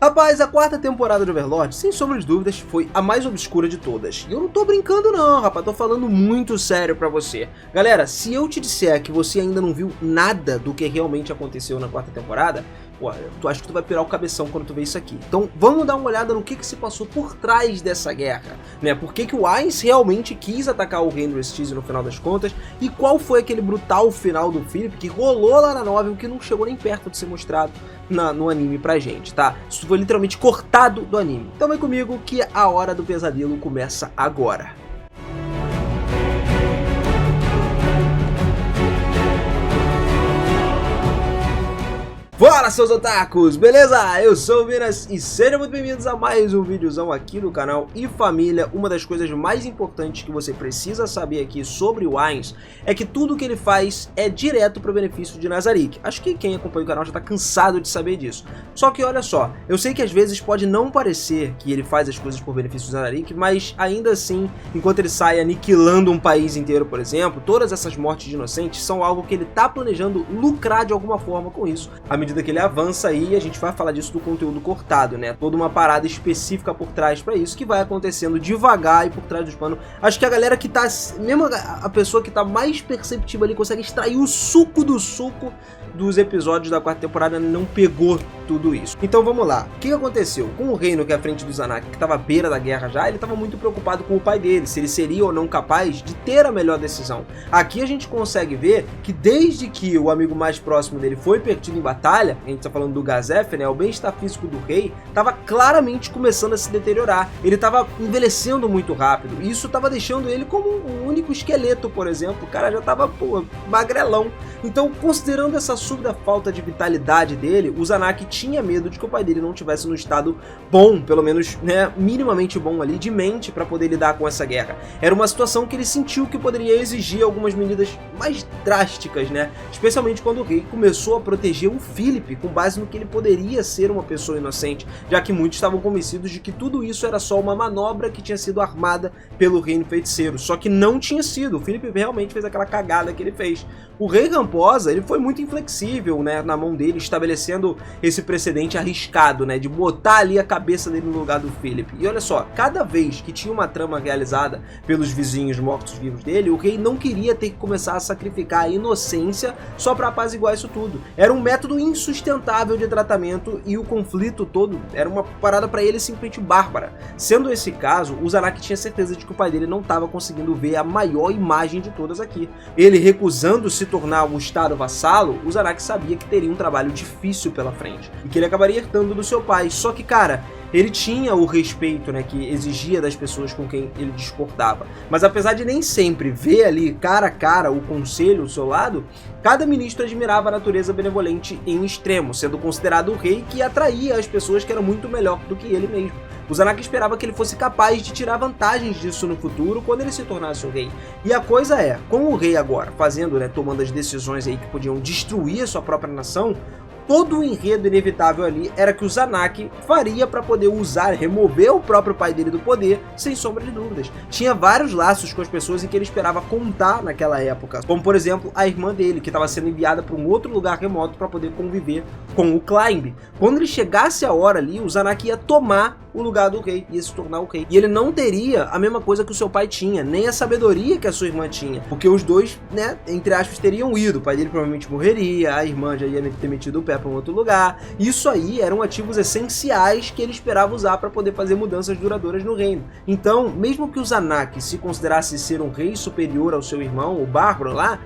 Rapaz, a quarta temporada de Overlord, sem sombra de dúvidas, foi a mais obscura de todas. E eu não tô brincando não, rapaz, tô falando muito sério pra você. Galera, se eu te disser que você ainda não viu nada do que realmente aconteceu na quarta temporada, pô, tu acha que tu vai pirar o cabeção quando tu vê isso aqui. Então vamos dar uma olhada no que se passou por trás dessa guerra, né? Por que o Ainz realmente quis atacar o reino Restizi no final das contas, e qual foi aquele brutal final do Philip que rolou lá na novel que não chegou nem perto de ser mostrado no anime pra gente, tá? Isso foi literalmente cortado do anime. Então vem comigo que a hora do pesadelo começa agora. Fala, seus otakus, beleza? Eu sou o Minas e sejam muito bem-vindos a mais um videozão aqui no canal. E família, uma das coisas mais importantes que você precisa saber aqui sobre o Ainz é que tudo que ele faz é direto para o benefício de Nazarick. Acho que quem acompanha o canal já tá cansado de saber disso. Só que olha só, eu sei que às vezes pode não parecer que ele faz as coisas por benefício de Nazarick, mas ainda assim, enquanto ele sai aniquilando um país inteiro, por exemplo, todas essas mortes de inocentes são algo que ele tá planejando lucrar de alguma forma com isso. À medida que ele avança aí, a gente vai falar disso do conteúdo cortado, né? Toda uma parada específica por trás pra isso, que vai acontecendo devagar e por trás dos panos. Acho que a galera que tá, mesmo a pessoa que tá mais perceptiva ali, consegue extrair o suco do suco dos episódios da quarta temporada, não pegou tudo isso. Então vamos lá, o que aconteceu? Com o reino que é à frente do Zanak, que estava à beira da guerra já, ele estava muito preocupado com o pai dele, se ele seria ou não capaz de ter a melhor decisão. Aqui a gente consegue ver que desde que o amigo mais próximo dele foi perdido em batalha, a gente tá falando do Gazef, né, o bem-estar físico do rei estava claramente começando a se deteriorar. Ele estava envelhecendo muito rápido, e isso estava deixando ele como um único esqueleto, por exemplo. O cara já estava, pô, magrelão. Então, considerando essa súbita falta de vitalidade dele, o Zanak tinha medo de que o pai dele não tivesse no estado bom, pelo menos, né, minimamente bom ali, de mente, para poder lidar com essa guerra. Era uma situação que ele sentiu que poderia exigir algumas medidas mais drásticas, né, especialmente quando o rei começou a proteger o Philip, com base no que ele poderia ser uma pessoa inocente, já que muitos estavam convencidos de que tudo isso era só uma manobra que tinha sido armada pelo reino feiticeiro, só que não tinha sido. O Philip realmente fez aquela cagada que ele fez. O rei Ramposa, ele foi muito inflexível, né, na mão dele, estabelecendo esse precedente arriscado, né, de botar ali a cabeça dele no lugar do Philip. E olha só, cada vez que tinha uma trama realizada pelos vizinhos mortos-vivos dele, o rei não queria ter que começar a sacrificar a inocência só para apaziguar isso tudo. Era um método insustentável de tratamento e o conflito todo era uma parada para ele simplesmente bárbara. Sendo esse caso, o Zanak tinha certeza de que o pai dele não estava conseguindo ver a maior imagem de todas aqui. Ele recusando se tornar um estado vassalo, o Zanak sabia que teria um trabalho difícil pela frente e que ele acabaria herdando do seu pai. Só que, cara, ele tinha o respeito, né, que exigia das pessoas com quem ele discordava. Mas apesar de nem sempre ver ali cara a cara o conselho ao seu lado, cada ministro admirava a natureza benevolente em extremo, sendo considerado o rei que atraía as pessoas que eram muito melhor do que ele mesmo. O Zanak esperava que ele fosse capaz de tirar vantagens disso no futuro quando ele se tornasse o rei. E a coisa é, com o rei agora fazendo, né, tomando as decisões aí que podiam destruir a sua própria nação, todo o enredo inevitável ali era que o Zanak faria para poder usar, remover o próprio pai dele do poder, sem sombra de dúvidas. Tinha vários laços com as pessoas em que ele esperava contar naquela época, como por exemplo a irmã dele, que estava sendo enviada para um outro lugar remoto para poder conviver com o Climb. Quando ele chegasse a hora ali, o Zanak ia tomar o lugar do rei, ia se tornar o rei. E ele não teria a mesma coisa que o seu pai tinha, nem a sabedoria que a sua irmã tinha, porque os dois, né, entre aspas, teriam ido. O pai dele provavelmente morreria, a irmã já ia ter metido o pé para um outro lugar. Isso aí eram ativos essenciais que ele esperava usar para poder fazer mudanças duradouras no reino. Então, mesmo que o Zanak se considerasse ser um rei superior ao seu irmão, o Bárbaro lá,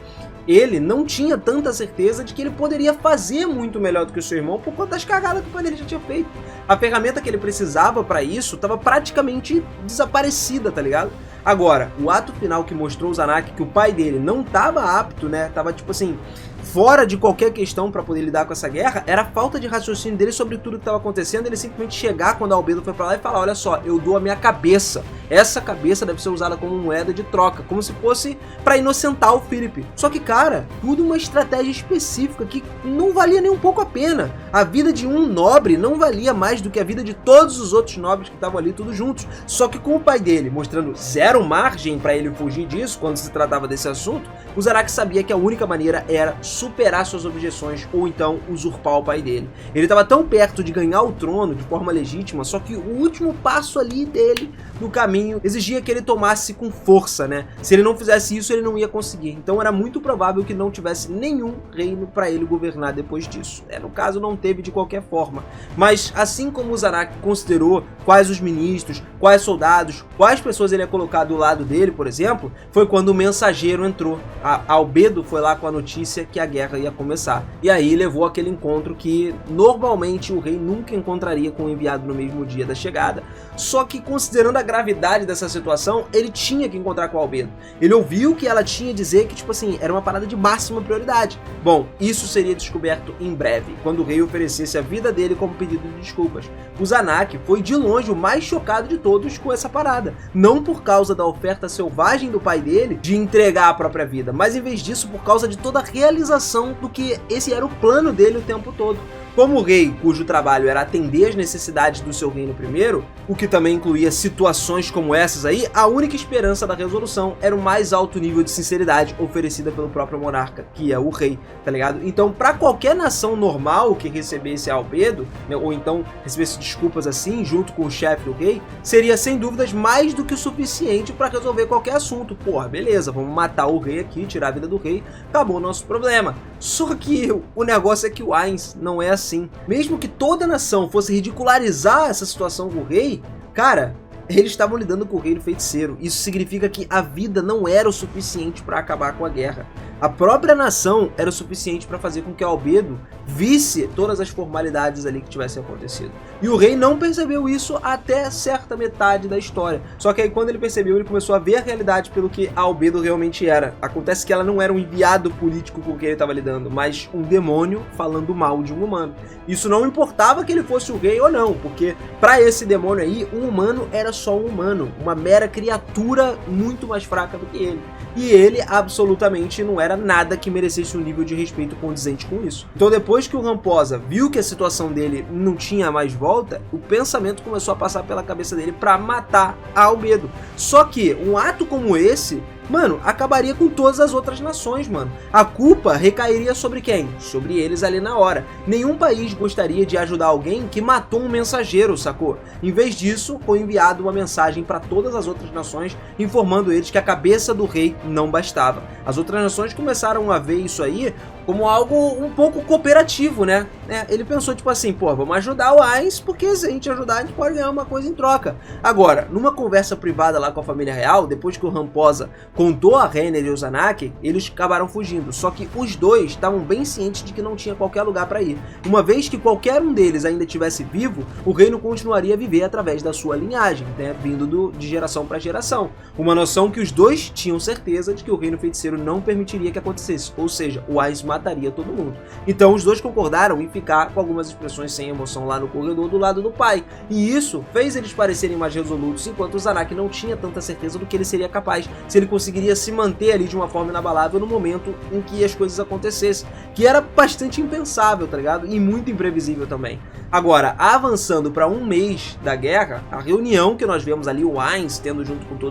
ele não tinha tanta certeza de que ele poderia fazer muito melhor do que o seu irmão por conta das cagadas que o pai dele já tinha feito. A ferramenta que ele precisava para isso estava praticamente desaparecida, tá ligado? Agora, o ato final que mostrou o Zanak que o pai dele não estava apto, né, tava tipo assim, fora de qualquer questão para poder lidar com essa guerra, era a falta de raciocínio dele sobre tudo que estava acontecendo. Ele simplesmente chegar quando a Albedo foi para lá e falar: olha só, eu dou a minha cabeça, essa cabeça deve ser usada como moeda de troca, como se fosse para inocentar o Philip. Só que, cara, tudo uma estratégia específica que não valia nem um pouco a pena. A vida de um nobre não valia mais do que a vida de todos os outros nobres que estavam ali todos juntos. Só que com o pai dele mostrando zero margem para ele fugir disso quando se tratava desse assunto, o Zarak sabia que a única maneira era superar suas objeções ou então usurpar o pai dele. Ele estava tão perto de ganhar o trono de forma legítima, só que o último passo ali dele no caminho exigia que ele tomasse com força, né? Se ele não fizesse isso, ele não ia conseguir. Então era muito provável que não tivesse nenhum reino para ele governar depois disso. No caso, não teve de qualquer forma. Mas assim como o Zanak considerou quais os ministros, quais soldados, quais pessoas ele ia colocar do lado dele, por exemplo, foi quando o mensageiro entrou. Albedo foi lá com a notícia que a guerra ia começar. E aí levou aquele encontro que normalmente o rei nunca encontraria com o enviado no mesmo dia da chegada. Só que considerando a gravidade dessa situação, ele tinha que encontrar com Albedo. Ele ouviu que ela tinha a dizer que, tipo assim, era uma parada de máxima prioridade. Bom, isso seria descoberto em breve, quando o rei oferecesse a vida dele como pedido de desculpas. O Zanak foi de longe o mais chocado de todos com essa parada. Não por causa da oferta selvagem do pai dele de entregar a própria vida, mas em vez disso por causa de toda a realização do que esse era o plano dele o tempo todo. Como o rei, cujo trabalho era atender às necessidades do seu reino primeiro, o que também incluía situações como essas aí, a única esperança da resolução era o mais alto nível de sinceridade oferecida pelo próprio monarca, que é o rei, tá ligado? Então, para qualquer nação normal que recebesse Albedo, né, ou então recebesse desculpas assim, junto com o chefe do rei, seria sem dúvidas mais do que o suficiente para resolver qualquer assunto. Porra, beleza, vamos matar o rei aqui, tirar a vida do rei, acabou o nosso problema. Só que o negócio é que o Ainz não é assim. Mesmo que toda a nação fosse ridicularizar essa situação com o rei, cara, eles estavam lidando com o reino feiticeiro. Isso significa que a vida não era o suficiente para acabar com a guerra. A própria nação era o suficiente para fazer com que Albedo visse todas as formalidades ali que tivessem acontecido. E o rei não percebeu isso até certa metade da história. Só que aí quando ele percebeu, ele começou a ver a realidade pelo que Albedo realmente era. Acontece que ela não era um enviado político com quem ele estava lidando, mas um demônio falando mal de um humano. Isso não importava que ele fosse o rei ou não, porque para esse demônio aí, um humano era só um humano, uma mera criatura muito mais fraca do que ele. E ele absolutamente não era nada que merecesse um nível de respeito condizente com isso. Então depois que o Ramposa viu que a situação dele não tinha mais volta, o pensamento começou a passar pela cabeça dele para matar Albedo. Só que um ato como esse, mano, acabaria com todas as outras nações, mano. A culpa recairia sobre quem? Sobre eles ali na hora. Nenhum país gostaria de ajudar alguém que matou um mensageiro, sacou? Em vez disso, foi enviada uma mensagem para todas as outras nações, informando eles que a cabeça do rei não bastava. As outras nações começaram a ver isso aí como algo um pouco cooperativo, né? Ele pensou tipo assim, pô, vamos ajudar o Ainz, porque se a gente ajudar, a gente pode ganhar uma coisa em troca. Agora, numa conversa privada lá com a família real, depois que o Ramposa contou a Renner e o Zanak, eles acabaram fugindo. Só que os dois estavam bem cientes de que não tinha qualquer lugar para ir. Uma vez que qualquer um deles ainda estivesse vivo, o reino continuaria a viver através da sua linhagem, né? Vindo de geração para geração. Uma noção que os dois tinham certeza de que o reino feiticeiro não permitiria que acontecesse. Ou seja, o Ainz mataria todo mundo. Então os dois concordaram em ficar com algumas expressões sem emoção lá no corredor do lado do pai. E isso fez eles parecerem mais resolutos, enquanto o Zanak não tinha tanta certeza do que ele seria capaz, se ele conseguiria se manter ali de uma forma inabalável no momento em que as coisas acontecessem. Que era bastante impensável, tá ligado? E muito imprevisível também. Agora, avançando para um mês da guerra, a reunião que nós vemos ali, o Ainz tendo junto com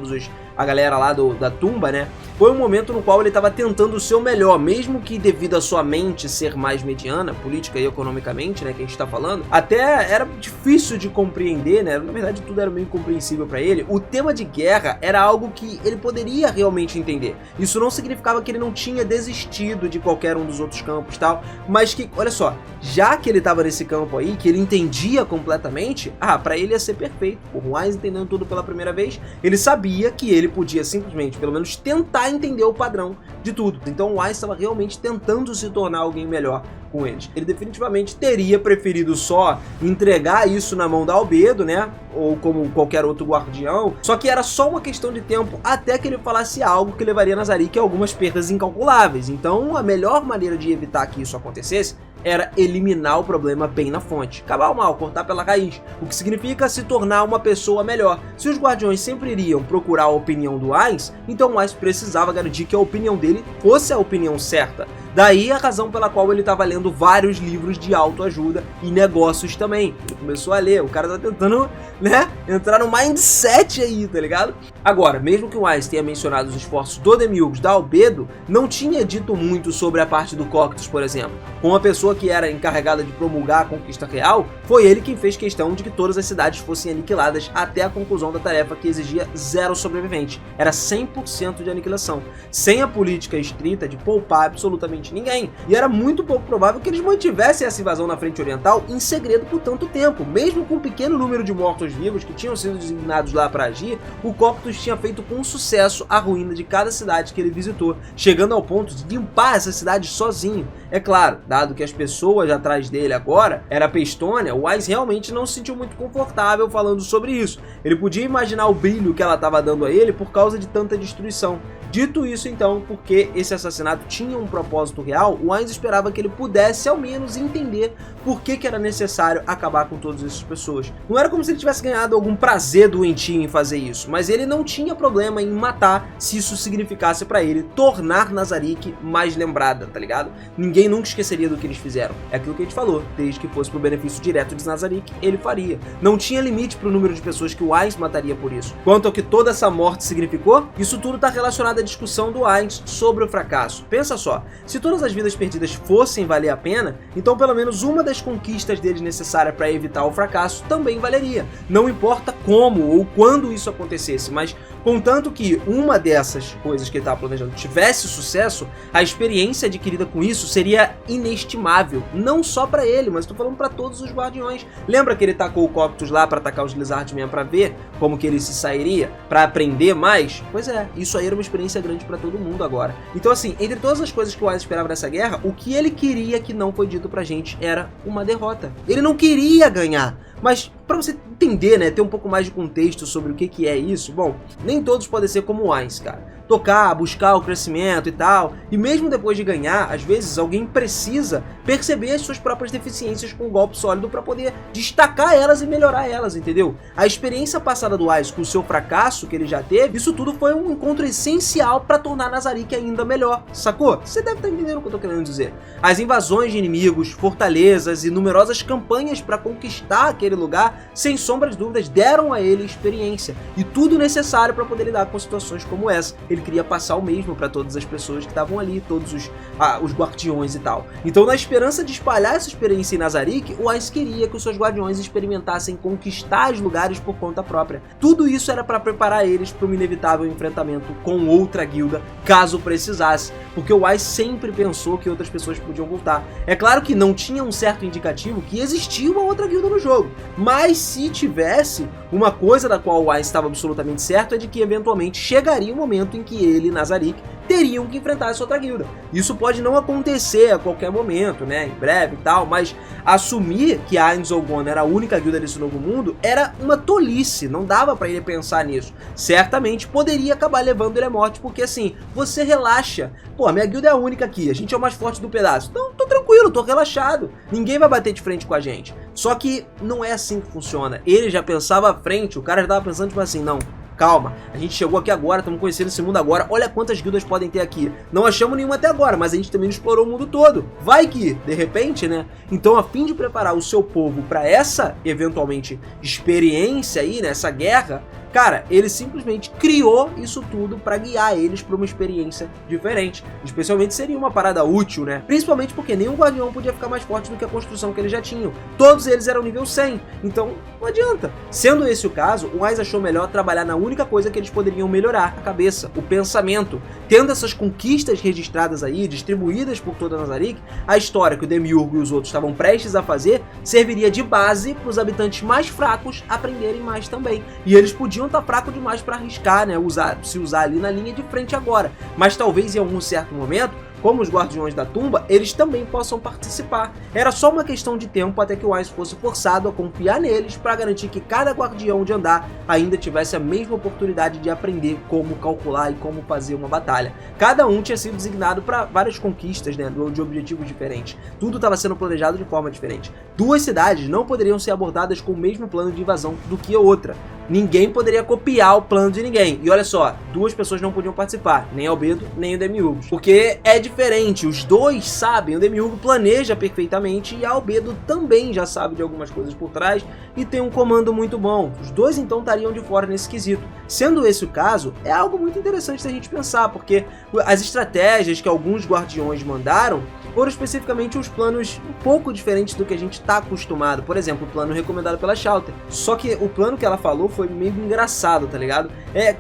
a galera lá da tumba, né? Foi um momento no qual ele estava tentando o seu melhor, mesmo que devido à sua mente ser mais mediana, política e economicamente, né, que a gente tá falando, até era difícil de compreender, né? Na verdade, tudo era meio incompreensível para ele. O tema de guerra era algo que ele poderia realmente entender. Isso não significava que ele não tinha desistido de qualquer um dos outros campos e tal, mas que, olha só, já que ele estava nesse campo aí, que ele entendia completamente, para ele ia ser perfeito. O Ainz entendendo tudo pela primeira vez, ele sabia que ele podia simplesmente, pelo menos, tentar entender o padrão de tudo. Então o Ainz estava realmente tentando se tornar alguém melhor com eles. Ele definitivamente teria preferido só entregar isso na mão da Albedo, né? Ou como qualquer outro guardião. Só que era só uma questão de tempo até que ele falasse algo que levaria Nazarick a algumas perdas incalculáveis. Então a melhor maneira de evitar que isso acontecesse era eliminar o problema bem na fonte. Acabar o mal, cortar pela raiz. O que significa se tornar uma pessoa melhor. Se os guardiões sempre iriam procurar a opinião do Ainz, então o Ainz precisava garantir que a opinião dele fosse a opinião certa. Daí a razão pela qual ele estava lendo vários livros de autoajuda e negócios também. Ele começou a ler, o cara tá tentando, né, entrar no mindset aí, tá ligado? Agora, mesmo que o Wise tenha mencionado os esforços do Demiurgos da Albedo, não tinha dito muito sobre a parte do Coctus, por exemplo. Com a pessoa que era encarregada de promulgar a conquista real, foi ele quem fez questão de que todas as cidades fossem aniquiladas até a conclusão da tarefa, que exigia 0 sobrevivente. Era 100% de aniquilação, sem a política estrita de poupar absolutamente ninguém. E era muito pouco provável que eles mantivessem essa invasão na frente oriental em segredo por tanto tempo. Mesmo com um pequeno número de mortos-vivos que tinham sido designados lá para agir, o Coctus tinha feito com sucesso a ruína de cada cidade que ele visitou, chegando ao ponto de limpar essa cidade sozinho. É claro, dado que as pessoas atrás dele agora era Pestônia, o Wise realmente não se sentiu muito confortável falando sobre isso. Ele podia imaginar o brilho que ela estava dando a ele por causa de tanta destruição. Dito isso então, porque esse assassinato tinha um propósito real, o Wise esperava que ele pudesse ao menos entender por que era necessário acabar com todas essas pessoas. Não era como se ele tivesse ganhado algum prazer doentio em fazer isso, mas ele não tinha problema em matar se isso significasse pra ele tornar Nazarick mais lembrada, tá ligado? Ninguém nunca esqueceria do que eles fizeram. É aquilo que a gente falou, desde que fosse pro benefício direto de Nazarick, ele faria. Não tinha limite pro número de pessoas que o Wise mataria por isso. Quanto ao que toda essa morte significou, isso tudo tá relacionado à discussão do Wise sobre o fracasso. Pensa só, se todas as vidas perdidas fossem valer a pena, então pelo menos uma das conquistas deles necessária para evitar o fracasso também valeria. Não importa como ou quando isso acontecesse, mas contanto que uma dessas coisas que ele estava planejando tivesse sucesso, a experiência adquirida com isso seria inestimável. Não só para ele, mas estou falando para todos os guardiões. Lembra que ele tacou o Coctus lá para atacar os Lizardmen para ver como que ele se sairia? Para aprender mais? Pois é, isso aí era uma experiência grande para todo mundo agora. Então assim, entre todas as coisas que o Wise esperava dessa guerra, o que ele queria que não foi dito pra gente era uma derrota. Ele não queria ganhar. Mas para você entender, né, ter um pouco mais de contexto sobre o que é isso, bom, nem todos podem ser como o Wise, cara. Tocar, buscar o crescimento e tal, e mesmo depois de ganhar, às vezes alguém precisa perceber as suas próprias deficiências com um golpe sólido para poder destacar elas e melhorar elas, entendeu? A experiência passada do Wise com o seu fracasso que ele já teve, isso tudo foi um encontro essencial para tornar Nazarick ainda melhor, sacou? Você deve estar entendendo o que eu tô querendo dizer. As invasões de inimigos, fortalezas e numerosas campanhas para conquistar aquele lugar, sem sombra de dúvidas, deram a ele experiência e tudo necessário para poder lidar com situações como essa. Ele queria passar o mesmo para todas as pessoas que estavam ali, todos os guardiões e tal. Então, na esperança de espalhar essa experiência em Nazarick, o Wise queria que os seus guardiões experimentassem conquistar os lugares por conta própria. Tudo isso era para preparar eles para um inevitável enfrentamento com outra guilda, caso precisasse, porque o Wise sempre pensou que outras pessoas podiam voltar. É claro que não tinha um certo indicativo que existia uma outra guilda no jogo, mas se tivesse, uma coisa da qual o Wise estava absolutamente certo é de que eventualmente chegaria um momento em que ele e Nazarick teriam que enfrentar essa outra guilda. Isso pode não acontecer a qualquer momento, né, em breve e tal, mas assumir que a Ainz Oogun era a única guilda desse novo mundo era uma tolice, não dava pra ele pensar nisso. Certamente poderia acabar levando ele à morte, porque assim, você relaxa. Pô, a minha guilda é a única aqui, a gente é o mais forte do pedaço. Então, tô tranquilo, tô relaxado. Ninguém vai bater de frente com a gente. Só que não é assim que funciona. Ele já pensava à frente, o cara já tava pensando tipo assim, não, calma, a gente chegou aqui agora, estamos conhecendo esse mundo agora, olha quantas guildas podem ter aqui. Não achamos nenhuma até agora, mas a gente também não explorou o mundo todo. Vai que, de repente, né? Então, a fim de preparar o seu povo para essa, eventualmente, experiência aí, né, essa guerra, cara, ele simplesmente criou isso tudo para guiar eles para uma experiência diferente. Especialmente seria uma parada útil, né? Principalmente porque nenhum guardião podia ficar mais forte do que a construção que eles já tinham. Todos eles eram nível 100, então não adianta. Sendo esse o caso, o Wise achou melhor trabalhar na única coisa que eles poderiam melhorar, a cabeça, o pensamento. Tendo essas conquistas registradas aí, distribuídas por toda Nazarick, a história que o Demiurgo e os outros estavam prestes a fazer serviria de base para os habitantes mais fracos aprenderem mais também. E eles podiam tá fraco demais para arriscar, né, se usar ali na linha de frente agora, mas talvez em algum certo momento, como os guardiões da tumba, eles também possam participar. Era só uma questão de tempo até que o Wise fosse forçado a confiar neles para garantir que cada guardião de andar ainda tivesse a mesma oportunidade de aprender como calcular e como fazer uma batalha. Cada um tinha sido designado para várias conquistas, né, de objetivos diferentes. Tudo estava sendo planejado de forma diferente. Duas cidades não poderiam ser abordadas com o mesmo plano de invasão do que a outra. ninguém poderia copiar o plano de ninguém. E olha só, duas pessoas não podiam participar, nem Albedo, nem o Demiurgos. Porque é diferente, os dois sabem, o Demiurgo planeja perfeitamente e a Albedo também já sabe de algumas coisas por trás e tem um comando muito bom. Os dois então estariam de fora nesse quesito. Sendo esse o caso, é algo muito interessante da gente pensar, porque as estratégias que alguns guardiões mandaram foram especificamente os planos um pouco diferentes do que a gente está acostumado. Por exemplo, o plano recomendado pela Shallter. Só que o plano que ela falou foi meio engraçado, tá ligado?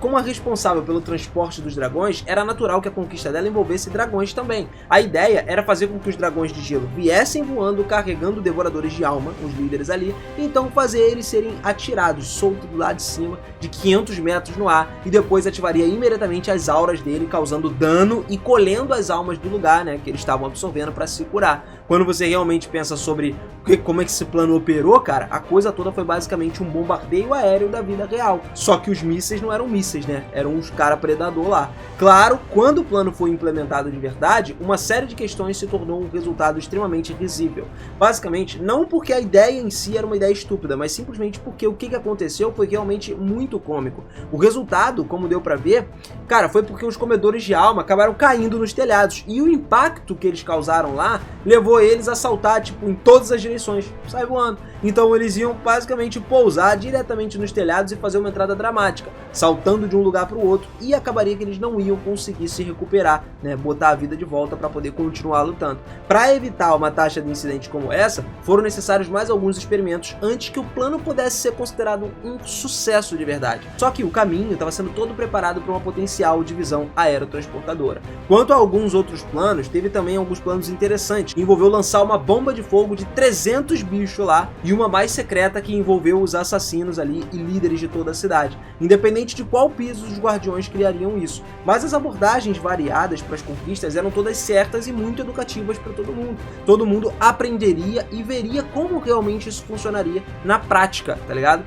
Como a responsável pelo transporte dos dragões, era natural que a conquista dela envolvesse dragões também. A ideia era fazer com que os dragões de gelo viessem voando, carregando devoradores de alma, os líderes ali, e então fazer eles serem atirados, soltos do lado de cima, de 500 metros no ar, e depois ativaria imediatamente as auras dele, causando dano e colhendo as almas do lugar, né, que eles estavam absorvendo para se curar. Quando você realmente pensa sobre como é que esse plano operou, cara, a coisa toda foi basicamente um bombardeio aéreo da vida real. Só que os mísseis não eram mísseis, né? Eram uns cara predador lá. Claro, quando o plano foi implementado de verdade, uma série de questões se tornou um resultado extremamente risível. Basicamente, não porque a ideia em si era uma ideia estúpida, mas simplesmente porque o que aconteceu foi realmente muito cômico. O resultado, como deu pra ver, cara, foi porque os comedores de alma acabaram caindo nos telhados e o impacto que eles causaram lá levou eles a saltar, tipo, em todas as direções, sai voando. Então eles iam basicamente pousar diretamente nos telhados e fazer uma entrada dramática, saltando de um lugar para o outro, e acabaria que eles não iam conseguir se recuperar, né, botar a vida de volta para poder continuar lutando. Para evitar uma taxa de incidente como essa, foram necessários mais alguns experimentos antes que o plano pudesse ser considerado um sucesso de verdade. Só que o caminho estava sendo todo preparado para uma potencial divisão aerotransportadora. Quanto a alguns outros planos, teve também alguns planos interessantes, que envolveu lançar uma bomba de fogo de 300 bichos lá, e uma mais secreta que envolveu os assassinos ali e líderes de toda a cidade, independente de qual piso os guardiões criariam isso. Mas as abordagens variadas para as conquistas eram todas certas e muito educativas para todo mundo. Todo mundo aprenderia e veria como realmente isso funcionaria na prática, tá ligado?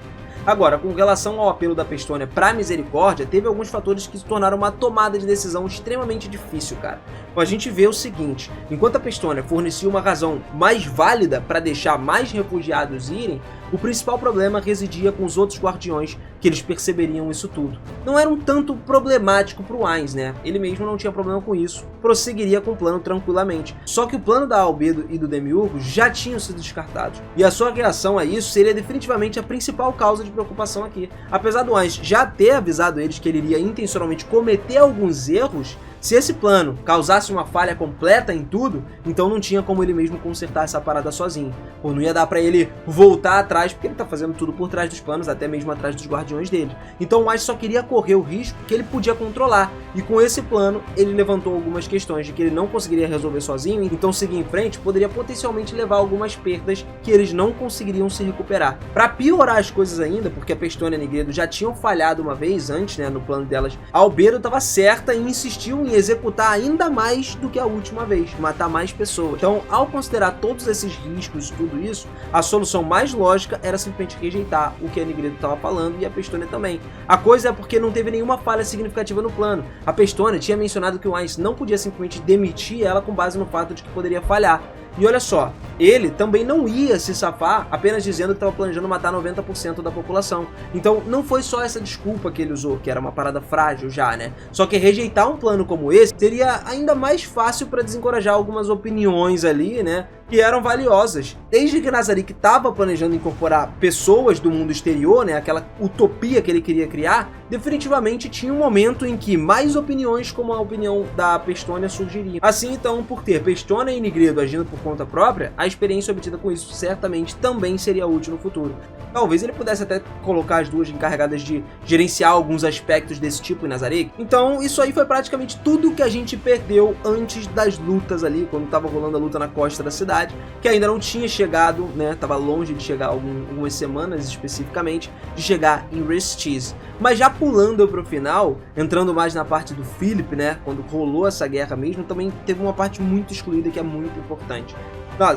Agora, com relação ao apelo da Pestônia para Misericórdia, teve alguns fatores que se tornaram uma tomada de decisão extremamente difícil, cara. A gente vê o seguinte, enquanto a Pestônia fornecia uma razão mais válida para deixar mais refugiados irem, o principal problema residia com os outros guardiões, que eles perceberiam isso tudo. Não era um tanto problemático para o Ainz, né? Ele mesmo não tinha problema com isso, prosseguiria com o plano tranquilamente. Só que o plano da Albedo e do Demiurgo já tinham sido descartados, e a sua reação a isso seria definitivamente a principal causa de preocupação aqui. Apesar do Ainz já ter avisado eles que ele iria intencionalmente cometer alguns erros, se esse plano causasse uma falha completa em tudo, então não tinha como ele mesmo consertar essa parada sozinho. Pô, não ia dar pra ele voltar atrás, porque ele tá fazendo tudo por trás dos planos, até mesmo atrás dos guardiões dele. Então o Ainz só queria correr o risco que ele podia controlar, e com esse plano ele levantou algumas questões de que ele não conseguiria resolver sozinho, então seguir em frente poderia potencialmente levar algumas perdas que eles não conseguiriam se recuperar. Pra piorar as coisas ainda, porque a Pestônia e a Nigredo já tinham falhado uma vez antes, né, no plano delas, a Albedo estava certa e insistiu em executar ainda mais do que a última vez, matar mais pessoas. Então, ao considerar todos esses riscos e tudo isso, a solução mais lógica era simplesmente rejeitar o que a Nigredo estava falando e a Pestônia também. A coisa é porque não teve nenhuma falha significativa no plano. A Pestônia tinha mencionado que o Ainz não podia simplesmente demitir ela com base no fato de que poderia falhar. E olha só, ele também não ia se safar apenas dizendo que estava planejando matar 90% da população. Então não foi só essa desculpa que ele usou, que era uma parada frágil já, né? Só que rejeitar um plano como esse seria ainda mais fácil para desencorajar algumas opiniões ali, né? Que eram valiosas. Desde que Nazarick estava planejando incorporar pessoas do mundo exterior, né, aquela utopia que ele queria criar, definitivamente tinha um momento em que mais opiniões como a opinião da Pestônia surgiriam. Assim então, por ter Pestônia e Nigredo agindo por conta própria, a experiência obtida com isso certamente também seria útil no futuro. Talvez ele pudesse até colocar as duas encarregadas de gerenciar alguns aspectos desse tipo em Nazarick. Então isso aí foi praticamente tudo que a gente perdeu antes das lutas ali, quando estava rolando a luta na costa da cidade, que ainda não tinha chegado, né, tava longe de chegar algumas semanas especificamente, de chegar em Restiz. Mas já pulando pro final, entrando mais na parte do Philip, né, quando rolou essa guerra mesmo, também teve uma parte muito excluída que é muito importante.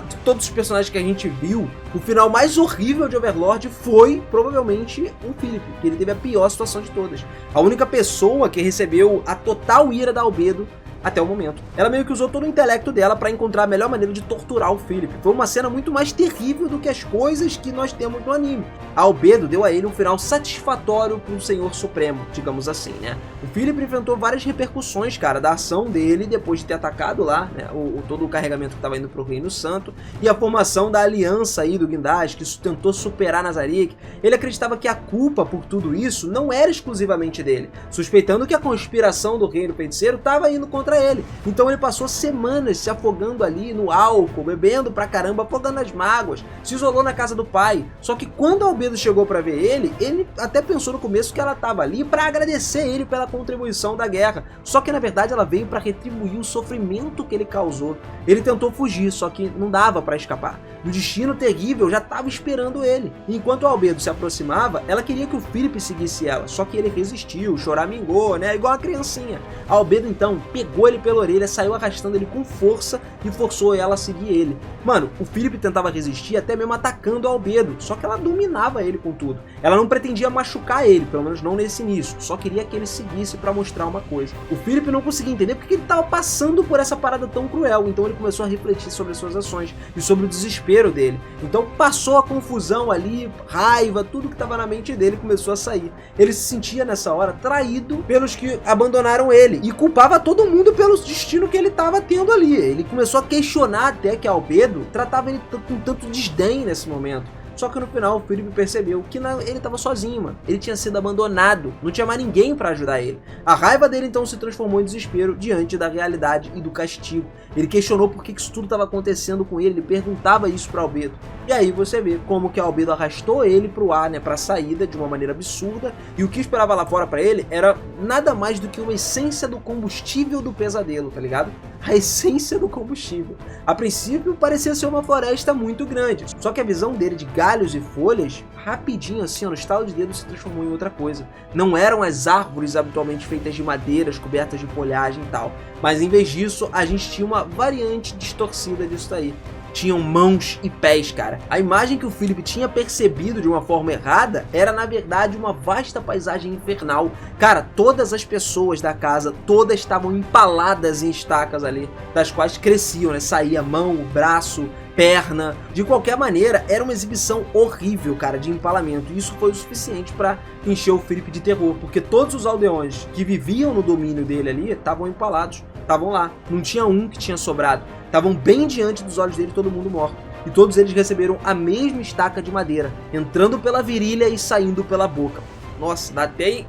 De todos os personagens que a gente viu, o final mais horrível de Overlord foi provavelmente o Philip, que ele teve a pior situação de todas. A única pessoa que recebeu a total ira da Albedo até o momento. Ela meio que usou todo o intelecto dela para encontrar a melhor maneira de torturar o Philip. Foi uma cena muito mais terrível do que as coisas que nós temos no anime. A Albedo deu a ele um final satisfatório para o Senhor Supremo, digamos assim, né? O Philip enfrentou várias repercussões, cara, da ação dele depois de ter atacado lá, né, todo o carregamento que estava indo pro Reino Santo, e a formação da aliança aí do Guindaste, que tentou superar Nazarick. Ele acreditava que a culpa por tudo isso não era exclusivamente dele, suspeitando que a conspiração do Reino Feiticeiro estava indo contra ele. Então ele passou semanas se afogando ali no álcool, bebendo pra caramba, afogando as mágoas, se isolou na casa do pai. Só que quando a Albedo chegou pra ver ele até pensou no começo que ela tava ali pra agradecer ele pela contribuição da guerra. Só que na verdade ela veio pra retribuir o sofrimento que ele causou. Ele tentou fugir, só que não dava pra escapar. O destino terrível já estava esperando ele. E enquanto a Albedo se aproximava, ela queria que o Philip seguisse ela, só que ele resistiu, choramingou, né, igual a criancinha. A Albedo então pegou ele pela orelha, saiu arrastando ele com força e forçou ela a seguir ele. Mano, o Philip tentava resistir até mesmo atacando a Albedo, só que ela dominava ele com tudo. Ela não pretendia machucar ele, pelo menos não nesse início, só queria que ele seguisse pra mostrar uma coisa. O Philip não conseguia entender porque ele estava passando por essa parada tão cruel, então ele começou a refletir sobre as suas ações e sobre o desespero dele. Então passou a confusão ali, raiva, tudo que estava na mente dele começou a sair. Ele se sentia nessa hora traído pelos que abandonaram ele e culpava todo mundo pelo destino que ele estava tendo ali. Ele começou a questionar até que a Albedo tratava ele com tanto desdém nesse momento. Só que no final o Philip percebeu que ele estava sozinho, mano. Ele tinha sido abandonado, não tinha mais ninguém para ajudar ele. A raiva dele então se transformou em desespero diante da realidade e do castigo. Ele questionou por que isso tudo estava acontecendo com ele, ele perguntava isso para Albedo. E aí você vê como que a Albedo arrastou ele pro ar, né, pra saída de uma maneira absurda, e o que esperava lá fora para ele era nada mais do que uma essência do combustível do pesadelo, tá ligado? A essência do combustível. A princípio parecia ser uma floresta muito grande, só que a visão dele de galhos e folhas, rapidinho assim, no estalo de dedo, se transformou em outra coisa. Não eram as árvores habitualmente feitas de madeiras, cobertas de folhagem e tal, mas em vez disso, a gente tinha uma variante distorcida disso daí. Tinham mãos e pés, cara. A imagem que o Philip tinha percebido de uma forma errada era, na verdade, uma vasta paisagem infernal. Cara, todas as pessoas da casa, todas estavam empaladas em estacas ali, das quais cresciam, né? Saía mão, braço, perna. De qualquer maneira, era uma exibição horrível, cara, de empalamento. E isso foi o suficiente para encher o Philip de terror, porque todos os aldeões que viviam no domínio dele ali estavam empalados, estavam lá. Não tinha um que tinha sobrado. Estavam bem diante dos olhos dele, todo mundo morto. E todos eles receberam a mesma estaca de madeira, entrando pela virilha e saindo pela boca. Nossa, dá até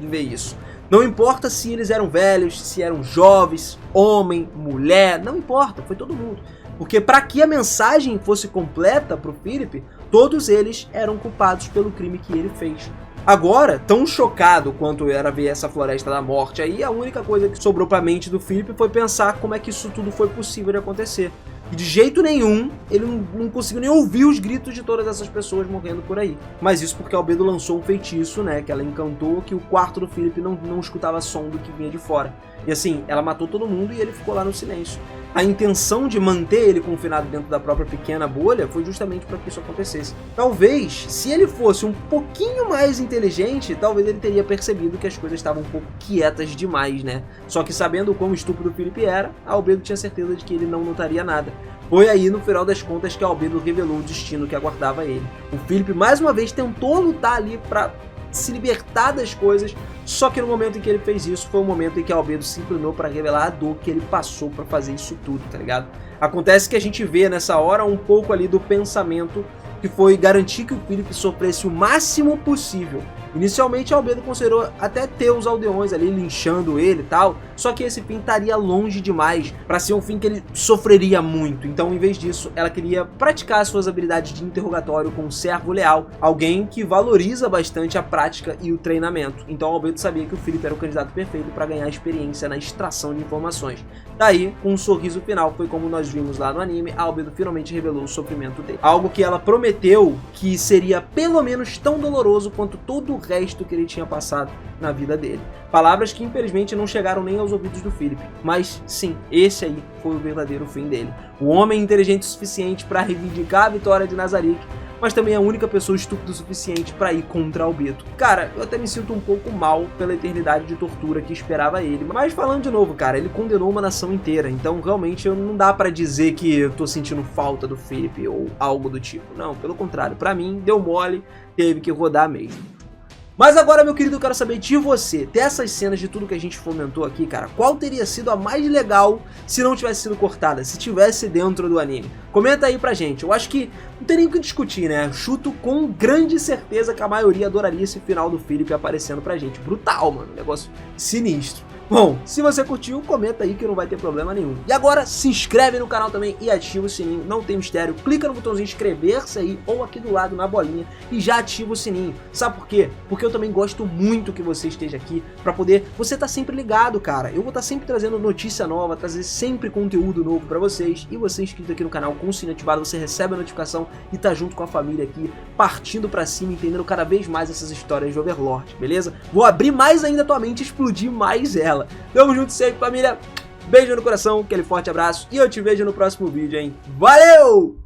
de ver isso. Não importa se eles eram velhos, se eram jovens, homem, mulher, não importa, foi todo mundo. Porque para que a mensagem fosse completa para o Philip, todos eles eram culpados pelo crime que ele fez. Agora, tão chocado quanto era ver essa floresta da morte aí, a única coisa que sobrou para a mente do Philip foi pensar como é que isso tudo foi possível de acontecer. E de jeito nenhum, ele não conseguiu nem ouvir os gritos de todas essas pessoas morrendo por aí. Mas isso porque a Albedo lançou um feitiço, né, que ela encantou que o quarto do Philip não escutava som do que vinha de fora. E assim, ela matou todo mundo e ele ficou lá no silêncio. A intenção de manter ele confinado dentro da própria pequena bolha foi justamente para que isso acontecesse. Talvez, se ele fosse um pouquinho mais inteligente, talvez ele teria percebido que as coisas estavam um pouco quietas demais, né? Só que sabendo o quão estúpido o Philip era, a Albedo tinha certeza de que ele não notaria nada. Foi aí, no final das contas, que a Albedo revelou o destino que aguardava ele. O Philip, mais uma vez, tentou lutar ali para se libertar das coisas, só que no momento em que ele fez isso, foi o momento em que a Albedo se inclinou para revelar a dor que ele passou para fazer isso tudo, tá ligado? Acontece que a gente vê nessa hora um pouco ali do pensamento que foi garantir que o Philip sofresse o máximo possível. Inicialmente a Albedo considerou até ter os aldeões ali linchando ele e tal, só que esse fim estaria longe demais para ser um fim que ele sofreria muito. Então, em vez disso, ela queria praticar suas habilidades de interrogatório com um servo leal, alguém que valoriza bastante a prática e o treinamento. Então a Albedo sabia que o Philip era o candidato perfeito para ganhar experiência na extração de informações. Daí, com um sorriso final, foi como nós vimos lá no anime, a Albedo finalmente revelou o sofrimento dele. Algo que ela prometeu que seria pelo menos tão doloroso quanto todo o resto que ele tinha passado na vida dele. Palavras que infelizmente não chegaram nem aos ouvidos do Philip, mas sim, esse aí foi o verdadeiro fim dele. O homem inteligente o suficiente para reivindicar a vitória de Nazarick mas também é a única pessoa estúpida o suficiente pra ir contra Albedo. Cara, eu até me sinto um pouco mal pela eternidade de tortura que esperava ele, mas falando de novo, cara, ele condenou uma nação inteira, então realmente não dá pra dizer que eu tô sentindo falta do Philip ou algo do tipo. Não, pelo contrário, pra mim, deu mole, teve que rodar mesmo. Mas agora, meu querido, eu quero saber de você, dessas cenas de tudo que a gente fomentou aqui, cara, qual teria sido a mais legal se não tivesse sido cortada, se tivesse dentro do anime? Comenta aí pra gente, eu acho que não tem nem o que discutir, né? Chuto com grande certeza que a maioria adoraria esse final do Philip aparecendo pra gente. Brutal, mano, negócio sinistro. Bom, se você curtiu, comenta aí que não vai ter problema nenhum. E agora, se inscreve no canal também e ativa o sininho, não tem mistério. Clica no botãozinho inscrever-se aí, ou aqui do lado na bolinha, e já ativa o sininho. Sabe por quê? Porque eu também gosto muito que você esteja aqui, pra poder você tá sempre ligado, cara. Eu vou estar sempre trazendo notícia nova, trazer sempre conteúdo novo pra vocês. E você inscrito aqui no canal com o sininho ativado, você recebe a notificação e tá junto com a família aqui, partindo pra cima, entendendo cada vez mais essas histórias de Overlord, beleza? Vou abrir mais ainda a tua mente, explodir mais ela. Tamo junto sempre, família. Beijo no coração, aquele forte abraço e eu te vejo no próximo vídeo, hein? Valeu!